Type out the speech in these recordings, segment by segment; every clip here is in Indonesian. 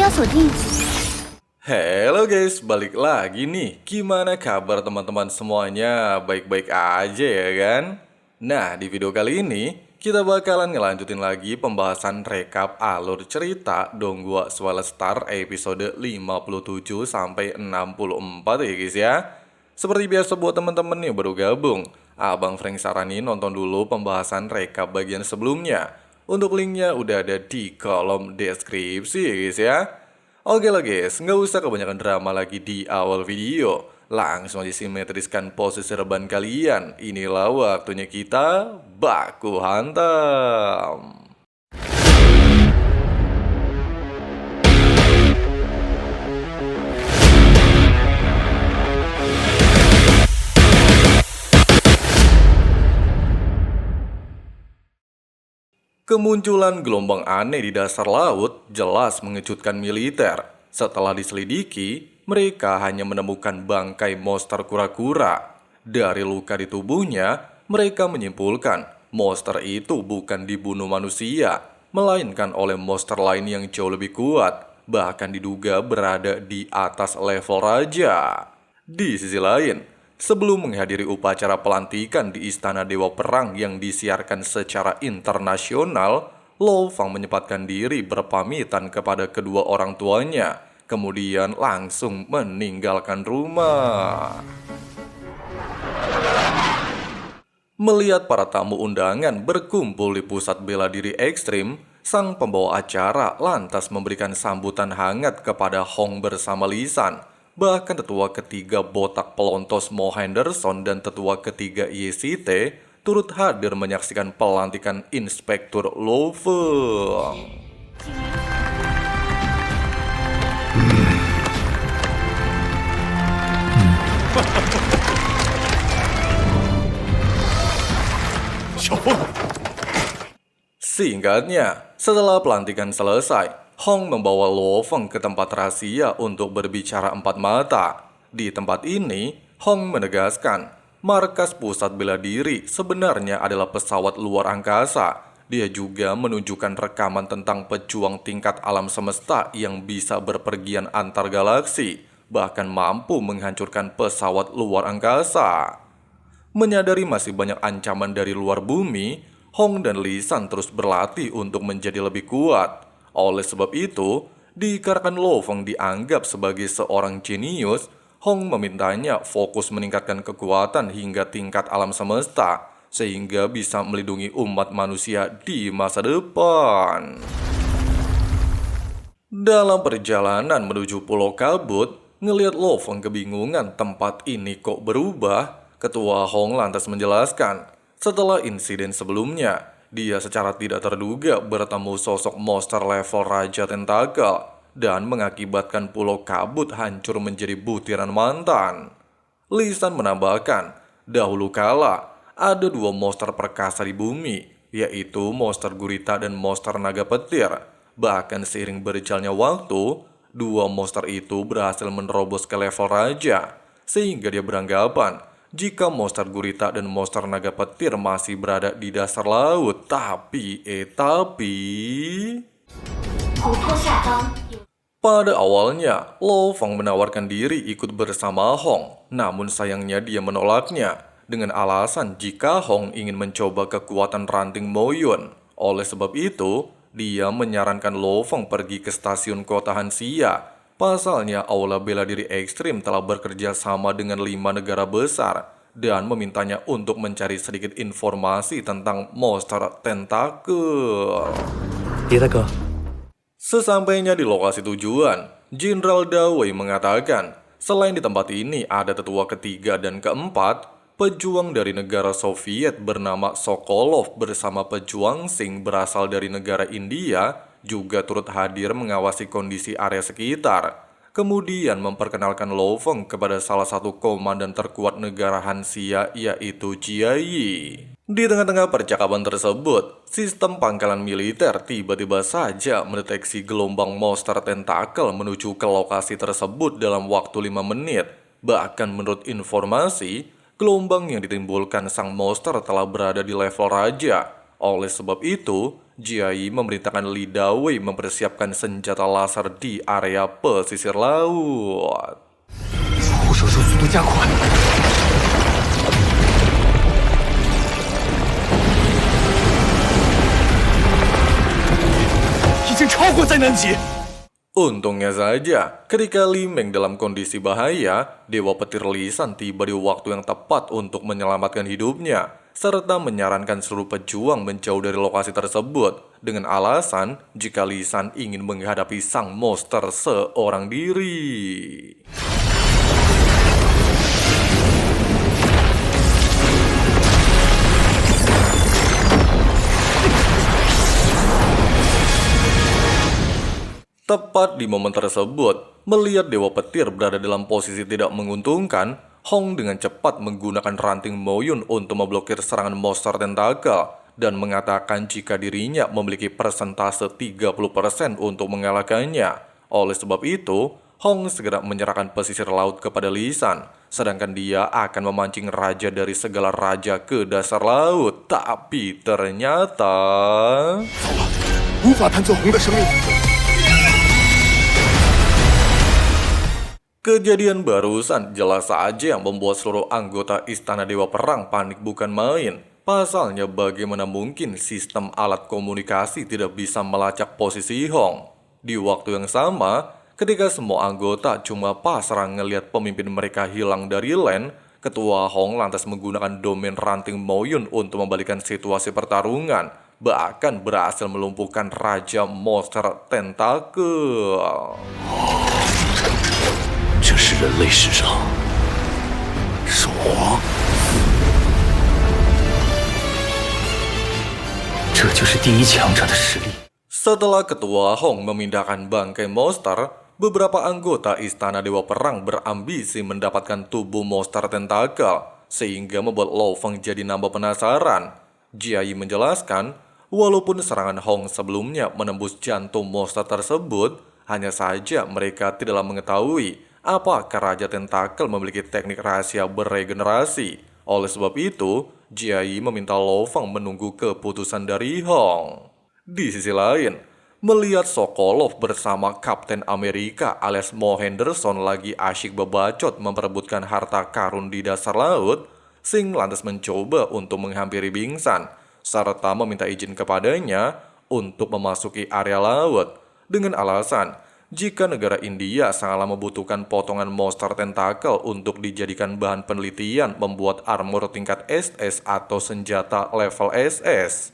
要锁定。 Halo guys, balik lagi nih. Gimana kabar teman-teman semuanya? Baik-baik aja ya kan? Nah, di video kali ini kita bakalan ngelanjutin lagi pembahasan rekap alur cerita Donggua Swellstar episode 57 sampai 64 ya guys ya. Seperti biasa buat teman-teman yang baru gabung, Abang Frank saranin nonton dulu pembahasan rekap bagian sebelumnya. Untuk linknya udah ada di kolom deskripsi ya guys ya. Oke lah guys, nggak usah kebanyakan drama lagi di awal video. Langsung aja simetriskan posisi reban kalian. Inilah waktunya kita baku hantam. Kemunculan gelombang aneh di dasar laut jelas mengejutkan militer. Setelah diselidiki, mereka hanya menemukan bangkai monster kura-kura. Dari luka di tubuhnya, mereka menyimpulkan monster itu bukan dibunuh manusia, melainkan oleh monster lain yang jauh lebih kuat, bahkan diduga berada di atas level raja. Di sisi lain, sebelum menghadiri upacara pelantikan di Istana Dewa Perang yang disiarkan secara internasional, Lo Fang menyempatkan diri berpamitan kepada kedua orang tuanya, kemudian langsung meninggalkan rumah. Melihat para tamu undangan berkumpul di pusat bela diri ekstrim, sang pembawa acara lantas memberikan sambutan hangat kepada Hong bersama Lisan. Bahkan tetua ketiga botak pelontos Mo Henderson dan tetua ketiga YCT turut hadir menyaksikan pelantikan Inspektur Lo Feng. Singkatnya, setelah pelantikan selesai, Hong membawa Lo Feng ke tempat rahasia untuk berbicara empat mata. Di tempat ini, Hong menegaskan, markas pusat bela diri sebenarnya adalah pesawat luar angkasa. Dia juga menunjukkan rekaman tentang pejuang tingkat alam semesta yang bisa berpergian antar galaksi, bahkan mampu menghancurkan pesawat luar angkasa. Menyadari masih banyak ancaman dari luar bumi, Hong dan Lisan terus berlatih untuk menjadi lebih kuat. Oleh sebab itu, dikarenakan Lo Feng dianggap sebagai seorang jenius, Hong memintanya fokus meningkatkan kekuatan hingga tingkat alam semesta, sehingga bisa melindungi umat manusia di masa depan. Dalam perjalanan menuju Pulau Kabut, ngelihat Lo Feng kebingungan tempat ini kok berubah, Ketua Hong lantas menjelaskan, setelah insiden sebelumnya, dia secara tidak terduga bertemu sosok monster level Raja Tentakel dan mengakibatkan Pulau Kabut hancur menjadi butiran mantan. Lisan menambahkan, dahulu kala ada dua monster perkasa di bumi, yaitu monster gurita dan monster naga petir. Bahkan seiring berjalannya waktu, dua monster itu berhasil menerobos ke level Raja, sehingga dia beranggapan jika monster gurita dan monster naga petir masih berada di dasar laut. Tapi pada awalnya, Lo Feng menawarkan diri ikut bersama Hong. Namun sayangnya dia menolaknya dengan alasan jika Hong ingin mencoba kekuatan ranting Moyun. Oleh sebab itu, dia menyarankan Lo Feng pergi ke stasiun kota Hanxia. Pasalnya, Aula Bela Diri Ekstrim telah bekerja sama dengan 5 negara besar dan memintanya untuk mencari sedikit informasi tentang monster tentakel. Sesampainya di lokasi tujuan, Jenderal Dawei mengatakan, selain di tempat ini ada tetua ketiga dan keempat, pejuang dari negara Soviet bernama Sokolov bersama pejuang Sing berasal dari negara India juga turut hadir mengawasi kondisi area sekitar. Kemudian memperkenalkan Lo Feng kepada salah satu komandan terkuat negara Hanxia, yaitu Jia Yi. Di tengah-tengah percakapan tersebut, sistem pangkalan militer tiba-tiba saja mendeteksi gelombang monster tentakel menuju ke lokasi tersebut dalam waktu 5 menit. Bahkan menurut informasi, gelombang yang ditimbulkan sang monster telah berada di level raja. Oleh sebab itu, Jiayi memerintahkan Li Dawei mempersiapkan senjata laser di area pesisir laut. 护手术速度加快，已经超过灾难级。 Untungnya saja, ketika Li Meng dalam kondisi bahaya, Dewa Petir Lisan tiba di waktu yang tepat untuk menyelamatkan hidupnya, serta menyarankan seluruh pejuang menjauh dari lokasi tersebut, dengan alasan jika Lisan ingin menghadapi sang monster seorang diri. Tepat di momen tersebut, melihat Dewa Petir berada dalam posisi tidak menguntungkan, Hong dengan cepat menggunakan ranting Moyun untuk memblokir serangan monster tentakel dan mengatakan jika dirinya memiliki persentase 30% untuk mengalahkannya. Oleh sebab itu, Hong segera menyerahkan pesisir laut kepada Lisan, sedangkan dia akan memancing raja dari segala raja ke dasar laut. Tapi ternyata... 无法弹奏红的生命。 Kejadian barusan jelas saja yang membuat seluruh anggota Istana Dewa Perang panik bukan main. Pasalnya bagaimana mungkin sistem alat komunikasi tidak bisa melacak posisi Hong. Di waktu yang sama, ketika semua anggota cuma pasrah ngelihat pemimpin mereka hilang dari land, Ketua Hong lantas menggunakan domain ranting Moyun untuk membalikan situasi pertarungan. Bahkan berhasil melumpuhkan Raja Monster Tentakel. 这是人类史上首皇，这就是第一强者的实力。 Setelah Ketua Hong memindahkan bangkai monster, beberapa anggota Istana Dewa Perang berambisi mendapatkan tubuh monster tentakel, sehingga membuat Lo Feng jadi nambah penasaran. Jiayi menjelaskan, walaupun serangan Hong sebelumnya menembus jantung monster tersebut, hanya saja mereka tidaklah mengetahui apakah Raja Tentakel memiliki teknik rahasia beregenerasi. Oleh sebab itu, Jiayi meminta Lo Feng menunggu keputusan dari Hong. Di sisi lain, melihat Sokolov bersama Kapten Amerika alias Mo Henderson lagi asyik bebacot memperebutkan harta karun di dasar laut, Sing lantas mencoba untuk menghampiri Bingsan, serta meminta izin kepadanya untuk memasuki area laut, dengan alasan jika negara India sangatlah membutuhkan potongan monster tentakel untuk dijadikan bahan penelitian membuat armor tingkat SS atau senjata level SS.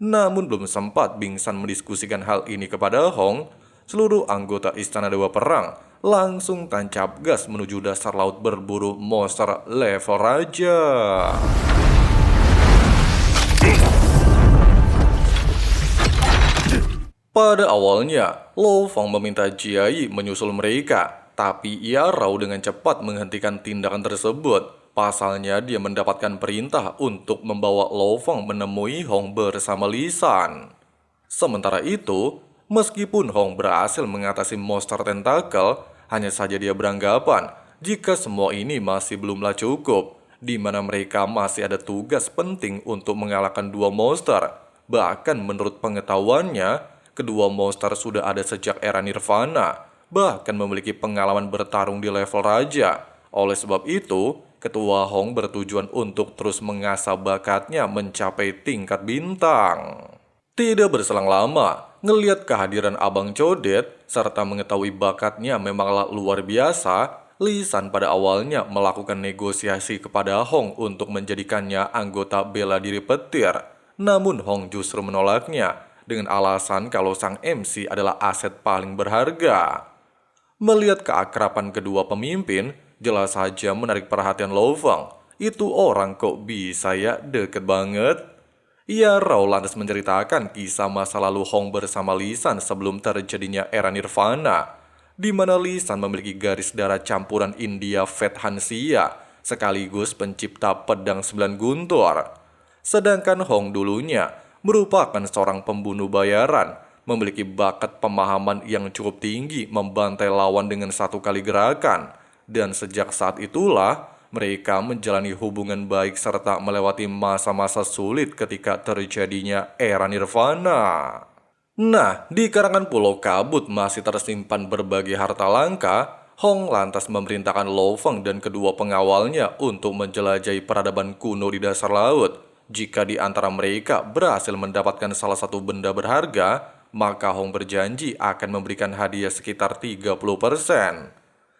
Namun belum sempat Bingsan mendiskusikan hal ini kepada Hong, seluruh anggota Istana Dewa Perang langsung tancap gas menuju dasar laut berburu monster level raja. Pada awalnya, Lo Feng meminta Jiayi menyusul mereka, tapi ia raw dengan cepat menghentikan tindakan tersebut. Pasalnya dia mendapatkan perintah untuk membawa Lo Feng menemui Hong bersama Lisan. Sementara itu, meskipun Hong berhasil mengatasi monster tentakel, hanya saja dia beranggapan jika semua ini masih belumlah cukup, di mana mereka masih ada tugas penting untuk mengalahkan dua monster. Bahkan menurut pengetahuannya, kedua monster sudah ada sejak era Nirvana, bahkan memiliki pengalaman bertarung di level raja. Oleh sebab itu, Ketua Hong bertujuan untuk terus mengasah bakatnya mencapai tingkat bintang. Tidak berselang lama, ngelihat kehadiran Abang Codet, serta mengetahui bakatnya memanglah luar biasa, Lisan pada awalnya melakukan negosiasi kepada Hong untuk menjadikannya anggota bela diri petir. Namun Hong justru menolaknya, dengan alasan kalau sang MC adalah aset paling berharga. Melihat keakraban kedua pemimpin, jelas saja menarik perhatian Lo Feng. Itu orang kok bisa ya deket banget? Ia raw lantas menceritakan kisah masa lalu Hong bersama Lisan sebelum terjadinya era Nirvana, di mana Lisan memiliki garis darah campuran India Vet Hansia, sekaligus pencipta pedang 9 guntur. Sedangkan Hong dulunya merupakan seorang pembunuh bayaran, memiliki bakat pemahaman yang cukup tinggi membantai lawan dengan satu kali gerakan. Dan sejak saat itulah, mereka menjalani hubungan baik serta melewati masa-masa sulit ketika terjadinya era Nirvana. Nah, di karangan Pulau Kabut masih tersimpan berbagai harta langka. Hong lantas memerintahkan Lo Feng dan kedua pengawalnya untuk menjelajahi peradaban kuno di dasar laut. Jika di antara mereka berhasil mendapatkan salah satu benda berharga, maka Hong berjanji akan memberikan hadiah sekitar 30%.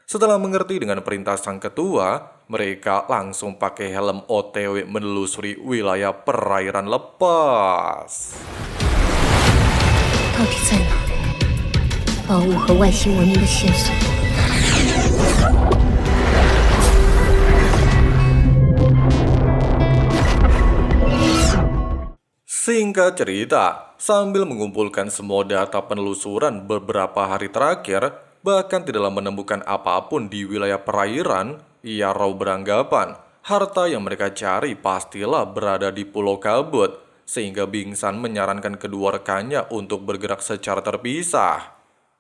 Setelah mengerti dengan perintah sang ketua, mereka langsung pakai helm OTW menelusuri wilayah perairan lepas. 到底在哪？宝物和外星文明的线索。 Singkat cerita, sambil mengumpulkan semua data penelusuran beberapa hari terakhir, bahkan tidak menemukan apapun di wilayah perairan, Yarrow beranggapan harta yang mereka cari pastilah berada di Pulau Kabut, sehingga Bing San menyarankan kedua rekannya untuk bergerak secara terpisah.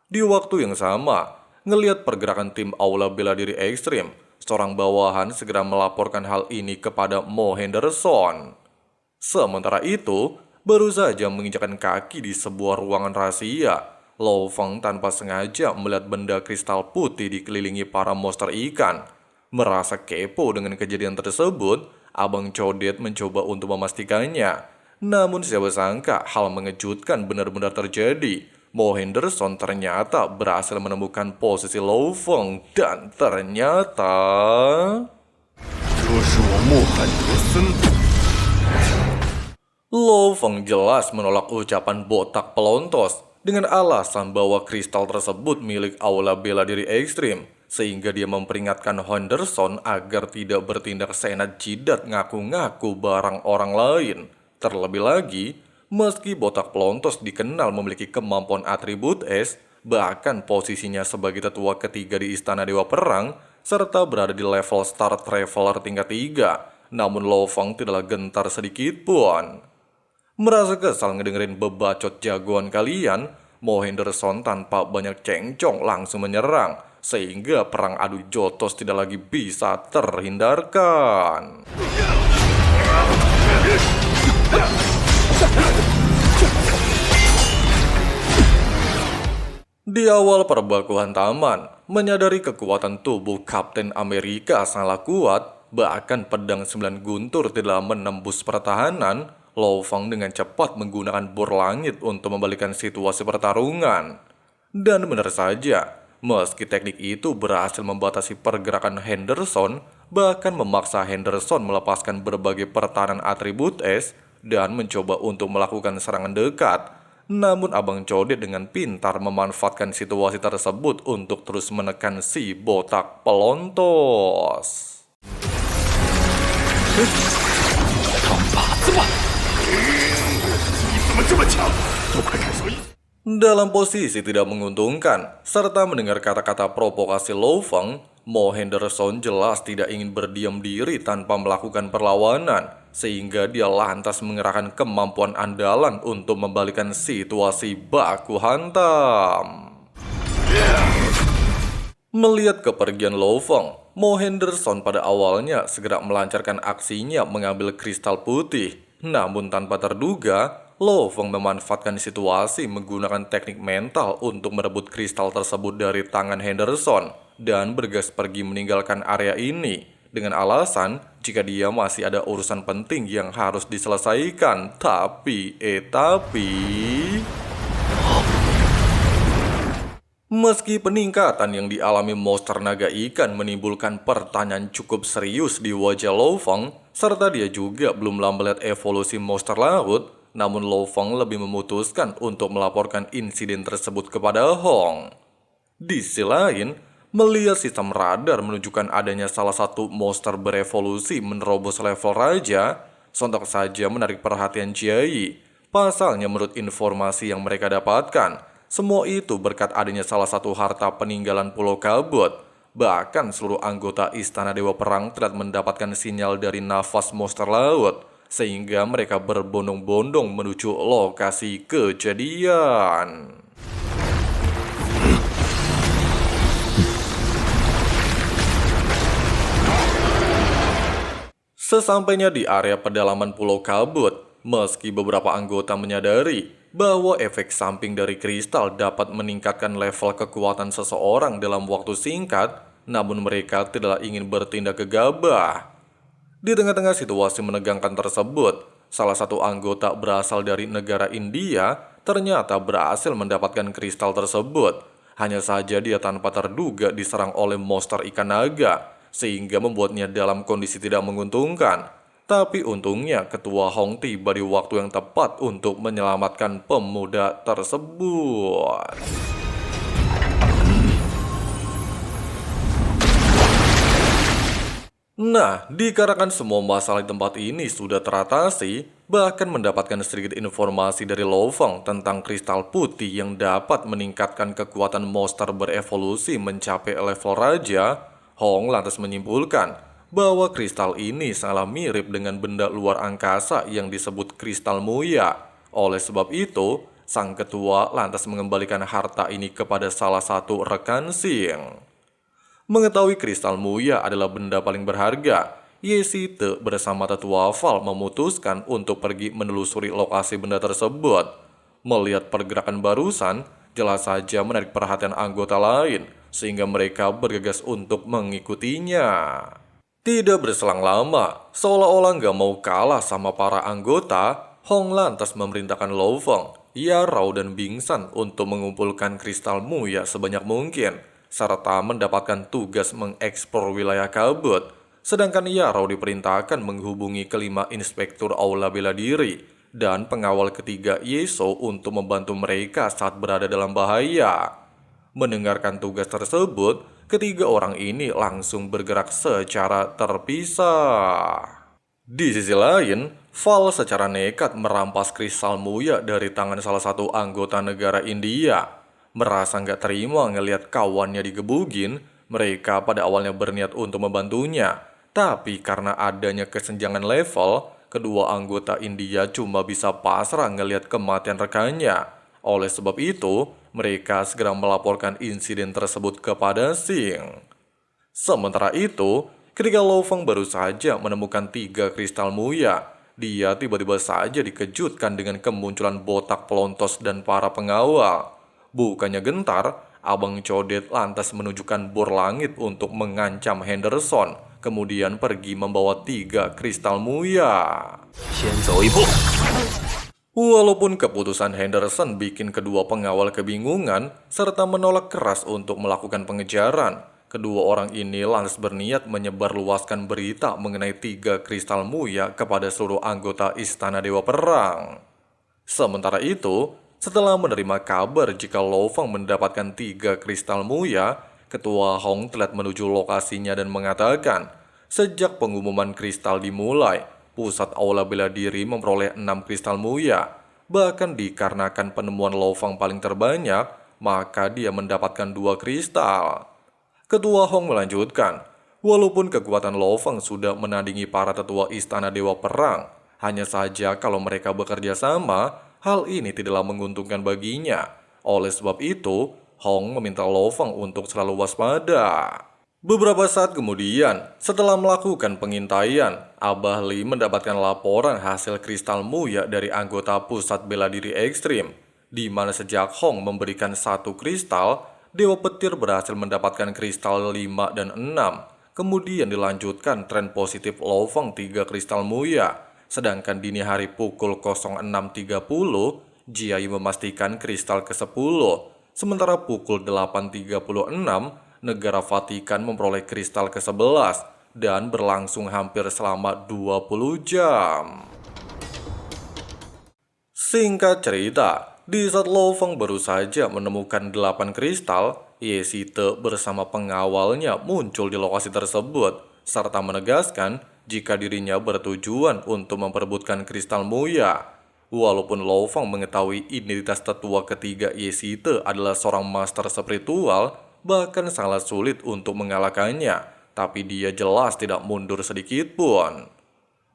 Di waktu yang sama, ngelihat pergerakan tim Aula Bela Diri Ekstrim, seorang bawahan segera melaporkan hal ini kepada Mo Henderson. Sementara itu, baru saja menginjakkan kaki di sebuah ruangan rahasia, Lo Feng tanpa sengaja melihat benda kristal putih dikelilingi para monster ikan. Merasa kepo dengan kejadian tersebut, Abang Codet mencoba untuk memastikannya. Namun siapa sangka hal mengejutkan benar-benar terjadi. Mo Henderson ternyata berhasil menemukan posisi Lo Feng dan ternyata... Lo Feng jelas menolak ucapan botak pelontos dengan alasan bahwa kristal tersebut milik Aula Bela Diri Ekstrim, sehingga dia memperingatkan Henderson agar tidak bertindak seenak jidat ngaku-ngaku barang orang lain. Terlebih lagi, meski botak pelontos dikenal memiliki kemampuan atribut es, bahkan posisinya sebagai tetua ketiga di Istana Dewa Perang, serta berada di level Star Traveler tingkat 3, namun Lo Feng tidaklah gentar sedikit pun. Merasa kesal ngedengerin bebacot jagoan kalian, Mo Henderson tanpa banyak cengcong langsung menyerang, sehingga perang adu jotos tidak lagi bisa terhindarkan. Di awal perbakuan taman, menyadari kekuatan tubuh Kapten Amerika sangatlah kuat, bahkan pedang 9 guntur tidak menembus pertahanan, Lo Feng dengan cepat menggunakan bor langit untuk membalikan situasi pertarungan. Dan benar saja, meski teknik itu berhasil membatasi pergerakan Henderson, bahkan memaksa Henderson melepaskan berbagai pertahanan atribut es dan mencoba untuk melakukan serangan dekat. Namun Abang Codet dengan pintar memanfaatkan situasi tersebut untuk terus menekan si botak pelontos. Dalam posisi tidak menguntungkan, serta mendengar kata-kata provokasi Lo Feng, Mo Henderson jelas tidak ingin berdiam diri tanpa melakukan perlawanan, sehingga dia lantas mengerahkan kemampuan andalan untuk membalikan situasi baku hantam. Melihat kepergian Lo Feng, Mo Henderson pada awalnya segera melancarkan aksinya mengambil kristal putih. Namun tanpa terduga, Lo Feng memanfaatkan situasi menggunakan teknik mental untuk merebut kristal tersebut dari tangan Henderson dan bergegas pergi meninggalkan area ini dengan alasan jika dia masih ada urusan penting yang harus diselesaikan. Tapi meski peningkatan yang dialami monster naga ikan menimbulkan pertanyaan cukup serius di wajah Lo Feng, serta dia juga belum lama melihat evolusi monster laut, namun Lo Feng lebih memutuskan untuk melaporkan insiden tersebut kepada Hong. Di sisi lain, melihat sistem radar menunjukkan adanya salah satu monster berevolusi menerobos level raja, sontak saja menarik perhatian Jiayi. Pasalnya menurut informasi yang mereka dapatkan, semua itu berkat adanya salah satu harta peninggalan Pulau Kabut. Bahkan seluruh anggota Istana Dewa Perang telah mendapatkan sinyal dari nafas monster laut, sehingga mereka berbondong-bondong menuju lokasi kejadian. Sesampainya di area pedalaman Pulau Kabut, meski beberapa anggota menyadari bahwa efek samping dari kristal dapat meningkatkan level kekuatan seseorang dalam waktu singkat, namun mereka tidaklah ingin bertindak gegabah. Di tengah-tengah situasi menegangkan tersebut, salah satu anggota berasal dari negara India ternyata berhasil mendapatkan kristal tersebut. Hanya saja dia tanpa terduga diserang oleh monster ikan naga, sehingga membuatnya dalam kondisi tidak menguntungkan. Tapi untungnya Ketua Hong tiba di waktu yang tepat untuk menyelamatkan pemuda tersebut. Nah, dikarenakan semua masalah di tempat ini sudah teratasi, bahkan mendapatkan sedikit informasi dari Lo Feng tentang kristal putih yang dapat meningkatkan kekuatan monster berevolusi mencapai level raja, Hong lantas menyimpulkan bahwa kristal ini sangatlah mirip dengan benda luar angkasa yang disebut kristal muya. Oleh sebab itu, sang ketua lantas mengembalikan harta ini kepada salah satu rekan Xing. Mengetahui kristal muya adalah benda paling berharga, Ye Site bersama tetua Val memutuskan untuk pergi menelusuri lokasi benda tersebut. Melihat pergerakan barusan, jelas saja menarik perhatian anggota lain, sehingga mereka bergegas untuk mengikutinya. Tidak berselang lama, seolah-olah gak mau kalah sama para anggota, Hong lantas memerintahkan Lo Feng, Yarao dan Bingsan untuk mengumpulkan kristal muya sebanyak mungkin, serta mendapatkan tugas mengeksplor wilayah kabut. Sedangkan Yarao diperintahkan menghubungi kelima inspektur aula bela diri dan pengawal ketiga Yeso untuk membantu mereka saat berada dalam bahaya. Mendengarkan tugas tersebut, ketiga orang ini langsung bergerak secara terpisah. Di sisi lain, Val secara nekat merampas kristal muya dari tangan salah satu anggota negara India. Merasa nggak terima ngelihat kawannya digebugin, mereka pada awalnya berniat untuk membantunya. Tapi karena adanya kesenjangan level, kedua anggota India cuma bisa pasrah ngelihat kematian rekannya. Oleh sebab itu, mereka segera melaporkan insiden tersebut kepada Xing. Sementara itu, ketika Lo Feng baru saja menemukan 3 kristal muya, dia tiba-tiba saja dikejutkan dengan kemunculan botak pelontos dan para pengawal. Bukannya gentar, Abang Codet lantas menunjukkan bor langit untuk mengancam Henderson, kemudian pergi membawa 3 kristal muya. Walaupun keputusan Henderson bikin kedua pengawal kebingungan serta menolak keras untuk melakukan pengejaran, kedua orang ini lantas berniat menyebarluaskan berita mengenai 3 kristal muya kepada seluruh anggota Istana Dewa Perang. Sementara itu, setelah menerima kabar jika Lo Feng mendapatkan 3 kristal muya, Ketua Hong telah menuju lokasinya dan mengatakan, sejak pengumuman kristal dimulai, pusat aula bela diri memperoleh 6 kristal muya. Bahkan dikarenakan penemuan Lo Feng paling terbanyak, maka dia mendapatkan 2 kristal. Ketua Hong melanjutkan, walaupun kekuatan Lo Feng sudah menandingi para tetua Istana Dewa Perang, hanya saja kalau mereka bekerja sama, hal ini tidaklah menguntungkan baginya. Oleh sebab itu, Hong meminta Lo Feng untuk selalu waspada. Beberapa saat kemudian, setelah melakukan pengintaian, Abah Li mendapatkan laporan hasil kristal muya dari anggota pusat bela diri ekstrim, di mana sejak Hong memberikan 1 kristal, Dewa Petir berhasil mendapatkan kristal 5 dan 6. Kemudian dilanjutkan tren positif Lo Feng 3 kristal muya, sedangkan dini hari pukul 06.30, Jiai memastikan kristal ke-10, sementara pukul 8.36, negara Vatikan memperoleh kristal ke-11 dan berlangsung hampir selama 20 jam. Singkat cerita, di saat Lo Feng baru saja menemukan 8 kristal, Ye Site bersama pengawalnya muncul di lokasi tersebut, serta menegaskan jika dirinya bertujuan untuk memperebutkan kristal muya. Walaupun Lo Feng mengetahui identitas tetua ketiga Ye Site adalah seorang master spiritual, bahkan sangat sulit untuk mengalahkannya, tapi dia jelas tidak mundur sedikit pun.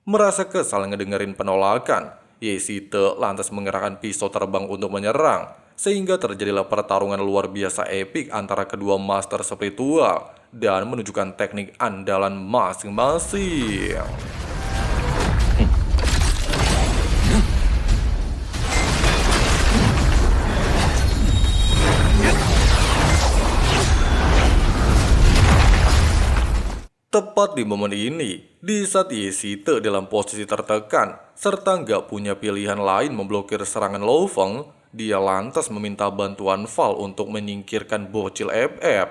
Merasa kesal ngedengerin penolakan, Ye Site lantas mengerahkan pisau terbang untuk menyerang, sehingga terjadilah pertarungan luar biasa epik antara kedua master spiritual dan menunjukkan teknik andalan masing-masing. Tepat di momen ini, di saat Ye Site dalam posisi tertekan, serta nggak punya pilihan lain memblokir serangan Lo Feng, dia lantas meminta bantuan Val untuk menyingkirkan bocil FF.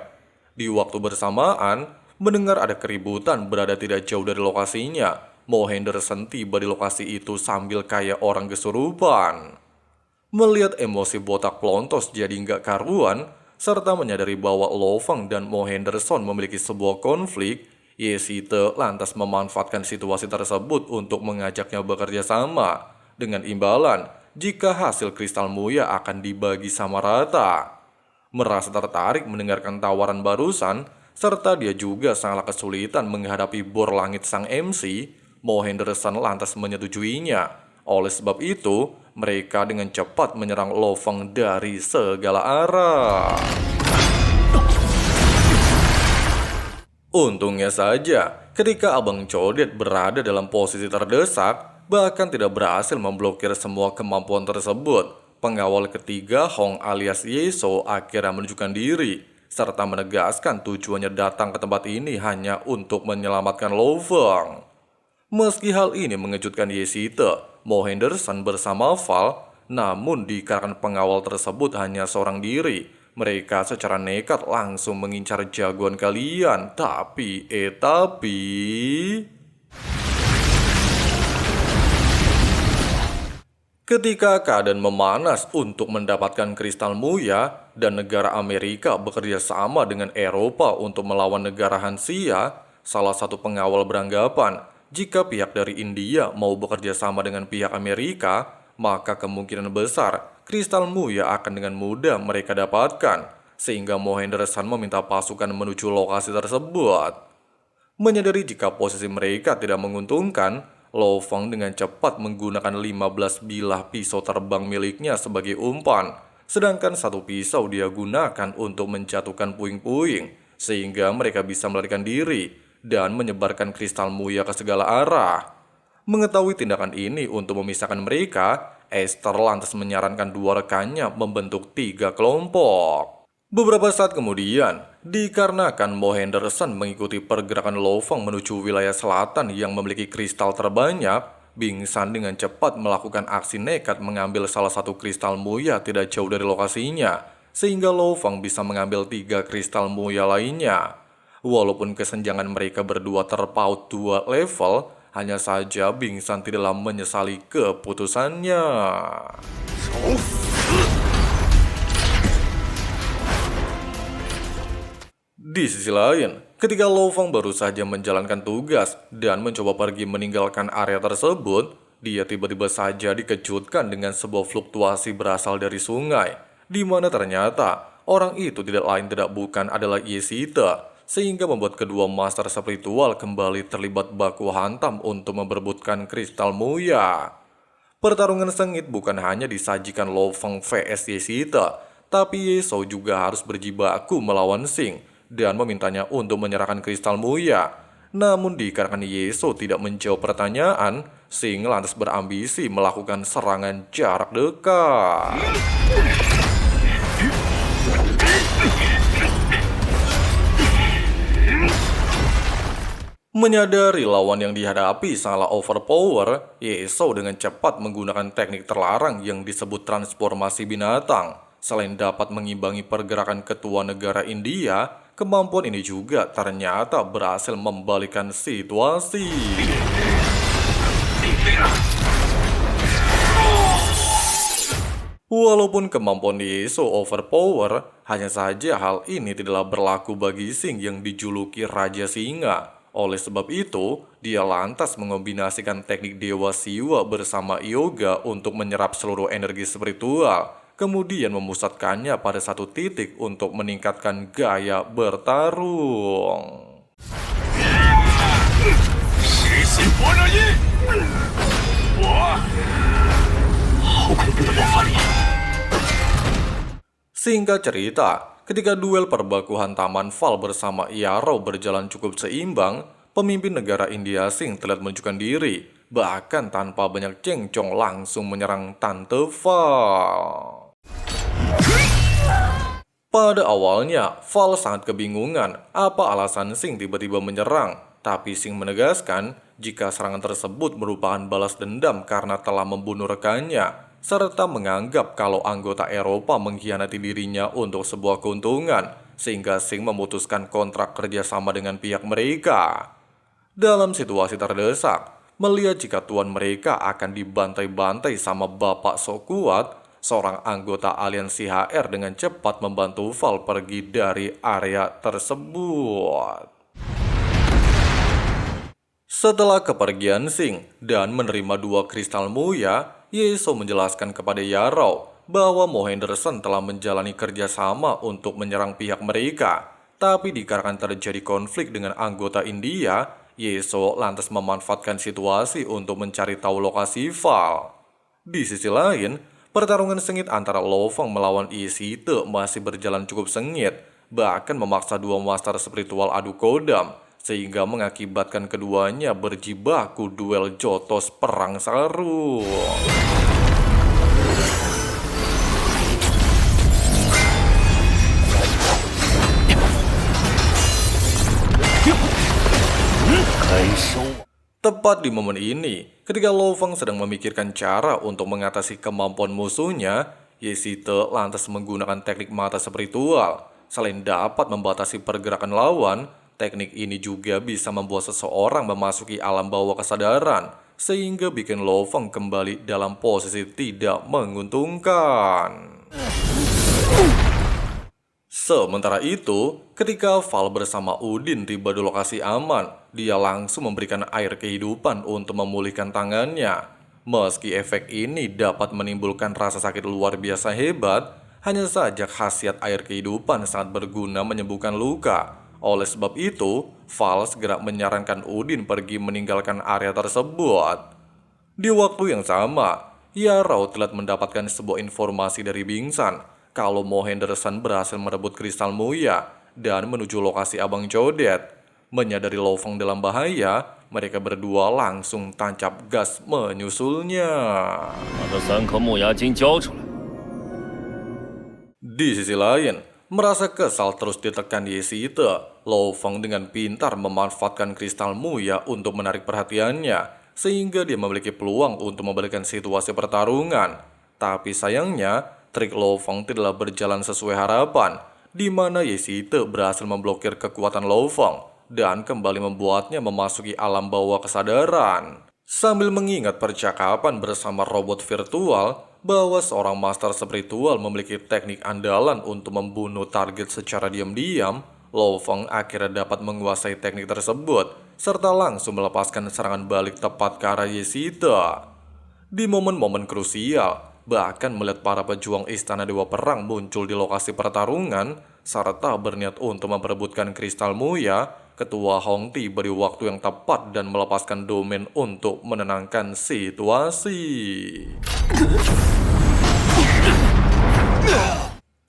Di waktu bersamaan, mendengar ada keributan berada tidak jauh dari lokasinya, Mo Henderson tiba di lokasi itu sambil kayak orang kesurupan. Melihat emosi botak pelontos jadi nggak karuan, serta menyadari bahwa Lo Feng dan Mo Henderson memiliki sebuah konflik, Ye Site lantas memanfaatkan situasi tersebut untuk mengajaknya bekerja sama, dengan imbalan jika hasil kristal Muya akan dibagi sama rata. Merasa tertarik mendengarkan tawaran barusan, serta dia juga sangat kesulitan menghadapi bor langit sang MC, Mo Henderson lantas menyetujuinya. Oleh sebab itu, mereka dengan cepat menyerang Lo Feng dari segala arah. Untungnya saja, ketika Abang Codet berada dalam posisi terdesak, bahkan tidak berhasil memblokir semua kemampuan tersebut, pengawal ketiga Hong alias Yeso akhirnya menunjukkan diri, serta menegaskan tujuannya datang ke tempat ini hanya untuk menyelamatkan Lo Feng. Meski hal ini mengejutkan Ye Site, Mo Henderson bersama Val, namun di kalangan pengawal tersebut hanya seorang diri. Mereka secara nekat langsung mengincar jagoan kalian. Tapi... Ketika keadaan memanas untuk mendapatkan kristal Muya dan negara Amerika bekerja sama dengan Eropa untuk melawan negara Hansia, salah satu pengawal beranggapan jika pihak dari India mau bekerja sama dengan pihak Amerika, maka kemungkinan besar kristal Muya akan dengan mudah mereka dapatkan, sehingga Mo Henderson meminta pasukan menuju lokasi tersebut. Menyadari jika posisi mereka tidak menguntungkan, Lo Feng dengan cepat menggunakan 15 bilah pisau terbang miliknya sebagai umpan, sedangkan satu pisau dia gunakan untuk menjatuhkan puing-puing, sehingga mereka bisa melarikan diri dan menyebarkan kristal Muya ke segala arah. Mengetahui tindakan ini untuk memisahkan mereka, Esther lantas menyarankan dua rekannya membentuk 3 kelompok. Beberapa saat kemudian, dikarenakan Mo Henderson mengikuti pergerakan Lo Feng menuju wilayah selatan yang memiliki kristal terbanyak, Bing San dengan cepat melakukan aksi nekat mengambil salah satu kristal Muya tidak jauh dari lokasinya, sehingga Lo Feng bisa mengambil 3 kristal Muya lainnya. Walaupun kesenjangan mereka berdua terpaut 2 level, hanya saja Bing San tidaklah menyesali keputusannya. Di sisi lain, ketika Lo Feng baru saja menjalankan tugas dan mencoba pergi meninggalkan area tersebut, dia tiba-tiba saja dikejutkan dengan sebuah fluktuasi berasal dari sungai, di mana ternyata orang itu tidak lain tidak bukan adalah Ye Site, sehingga membuat kedua master spiritual kembali terlibat baku hantam untuk memperebutkan kristal Muya. Pertarungan sengit bukan hanya disajikan Lo Feng vs Ye Site, tapi Yeso juga harus berjibaku melawan Xing dan memintanya untuk menyerahkan kristal Muya. Namun dikarenakan Yeso tidak menjawab pertanyaan, Xing lantas berambisi melakukan serangan jarak dekat. Menyadari lawan yang dihadapi sangatlah overpower, Yeso dengan cepat menggunakan teknik terlarang yang disebut transformasi binatang. Selain dapat mengimbangi pergerakan ketua negara India, kemampuan ini juga ternyata berhasil membalikkan situasi. Walaupun kemampuan Yeso overpower, hanya saja hal ini tidaklah berlaku bagi Xing yang dijuluki Raja Singa. Oleh sebab itu, dia lantas mengombinasikan teknik Dewa Siwa bersama Yoga untuk menyerap seluruh energi spiritual, kemudian memusatkannya pada satu titik untuk meningkatkan gaya bertarung. Singkat cerita, ketika duel perbakuhan Taman Val bersama Yarrow berjalan cukup seimbang, pemimpin negara India Xing terlihat menunjukkan diri, bahkan tanpa banyak cengcong langsung menyerang Tante Val. Pada awalnya, Val sangat kebingungan apa alasan Xing tiba-tiba menyerang. tapi Sing menegaskan jika serangan tersebut merupakan balas dendam karena telah membunuh rekannya, serta menganggap kalau anggota Eropa mengkhianati dirinya untuk sebuah keuntungan, sehingga Sing memutuskan kontrak kerjasama dengan pihak mereka. Dalam situasi terdesak, melihat jika tuan mereka akan dibantai-bantai sama bapak sok kuat, seorang anggota aliansi HR dengan cepat membantu Val pergi dari area tersebut. Setelah kepergian Sing dan menerima 2 kristal Muya, Yeso menjelaskan kepada Yarrow bahwa Mo Henderson telah menjalani kerjasama untuk menyerang pihak mereka. Tapi dikarenakan terjadi konflik dengan anggota India, Yeso lantas memanfaatkan situasi untuk mencari tahu lokasi Val. Di sisi lain, pertarungan sengit antara Lo Feng melawan Yi Site masih berjalan cukup sengit, bahkan memaksa 2 master spiritual adu kodam, sehingga mengakibatkan keduanya berjibaku duel jotos perang sarung. Tepat di momen ini, ketika Lo Feng sedang memikirkan cara untuk mengatasi kemampuan musuhnya, Yi Site lantas menggunakan teknik mata spiritual. Selain dapat membatasi pergerakan lawan, teknik ini juga bisa membuat seseorang memasuki alam bawah kesadaran, sehingga bikin Lo Feng kembali dalam posisi tidak menguntungkan. Sementara itu, ketika Val bersama Udin tiba di lokasi aman, dia langsung memberikan air kehidupan untuk memulihkan tangannya. Meski efek ini dapat menimbulkan rasa sakit luar biasa hebat, hanya saja khasiat air kehidupan sangat berguna menyembuhkan luka. Oleh sebab itu, Val segera menyarankan Udin pergi meninggalkan area tersebut. Di waktu yang sama, Yarrow telah mendapatkan sebuah informasi dari Bingsan kalau Mo Henderson berhasil merebut kristal Muya dan menuju lokasi Abang Codet. Menyadari Lo Feng dalam bahaya, mereka berdua langsung tancap gas menyusulnya. Di sisi lain, merasa kesal terus ditekan Yi Site, Lo Feng dengan pintar memanfaatkan kristal Muya untuk menarik perhatiannya, sehingga dia memiliki peluang untuk membalikan situasi pertarungan. Tapi sayangnya, trik Lo Feng tidaklah berjalan sesuai harapan, di mana Yi Site berhasil memblokir kekuatan Lo Feng dan kembali membuatnya memasuki alam bawah kesadaran. Sambil mengingat percakapan bersama robot virtual bahwa seorang master spiritual memiliki teknik andalan untuk membunuh target secara diam-diam, Lo Feng akhirnya dapat menguasai teknik tersebut serta langsung melepaskan serangan balik tepat ke arah Yi Site. Di momen-momen krusial, bahkan melihat para pejuang Istana Dewa Perang muncul di lokasi pertarungan serta berniat untuk memperebutkan kristal Muya, Ketua Hong tiba di waktu yang tepat dan melepaskan domain untuk menenangkan situasi.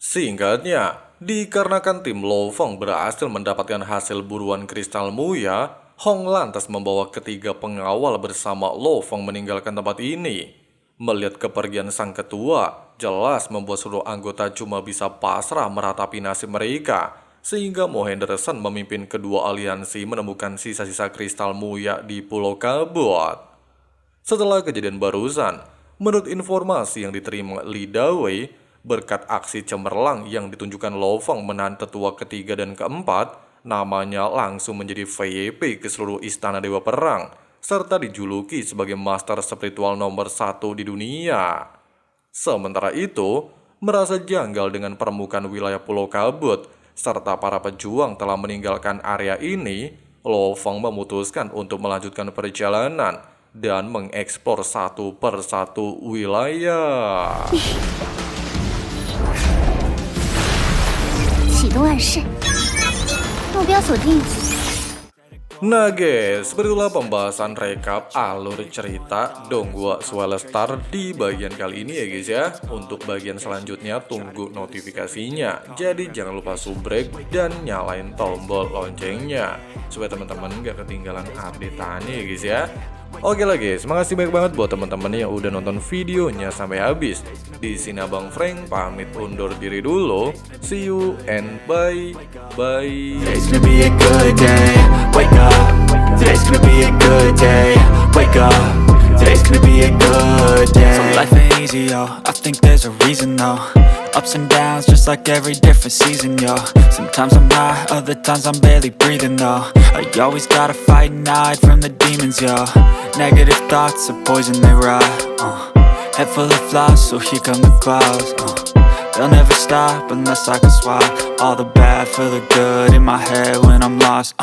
Singkatnya, dikarenakan tim Lo Feng berhasil mendapatkan hasil buruan kristal Muya, Hong lantas membawa ketiga pengawal bersama Lo Feng meninggalkan tempat ini. Melihat kepergian sang ketua, jelas membuat seluruh anggota cuma bisa pasrah meratapi nasib mereka, sehingga Mo Henderson memimpin kedua aliansi menemukan sisa-sisa kristal Muya di Pulau Kabut. Setelah kejadian barusan, menurut informasi yang diterima Li Dawei, berkat aksi cemerlang yang ditunjukkan Lo Feng menahan tetua ketiga dan keempat, namanya langsung menjadi VIP ke seluruh Istana Dewa Perang, serta dijuluki sebagai master spiritual nomor 1 di dunia. Sementara itu, merasa janggal dengan permukaan wilayah Pulau Kabut, serta para pejuang telah meninggalkan area ini, Lo Feng memutuskan untuk melanjutkan perjalanan dan mengeksplor satu persatu wilayah. Nah guys, begitulah pembahasan rekap alur cerita Donghua Swell Star di bagian kali ini ya guys ya. Untuk bagian selanjutnya tunggu notifikasinya. Jadi jangan lupa subrek dan nyalain tombol loncengnya supaya teman-teman gak ketinggalan update-annya ya guys ya. Oke lah guys, makasih banyak banget buat teman-teman yang udah nonton videonya sampai habis. Di sini Abang Frank pamit undur diri dulu. See you and bye. Bye. today's gonna be a good day. Wake up, today's gonna be a good day. So life ain't easy, yo, I think there's a reason though. Ups and downs, just like every different season, yo. Sometimes I'm high, other times I'm barely breathing, though. I always gotta fight and hide from the demons, yo. Negative thoughts are poison, they rot. Head full of flies, so here come the clouds. They'll never stop unless I can swap all the bad for the good in my head when I'm lost.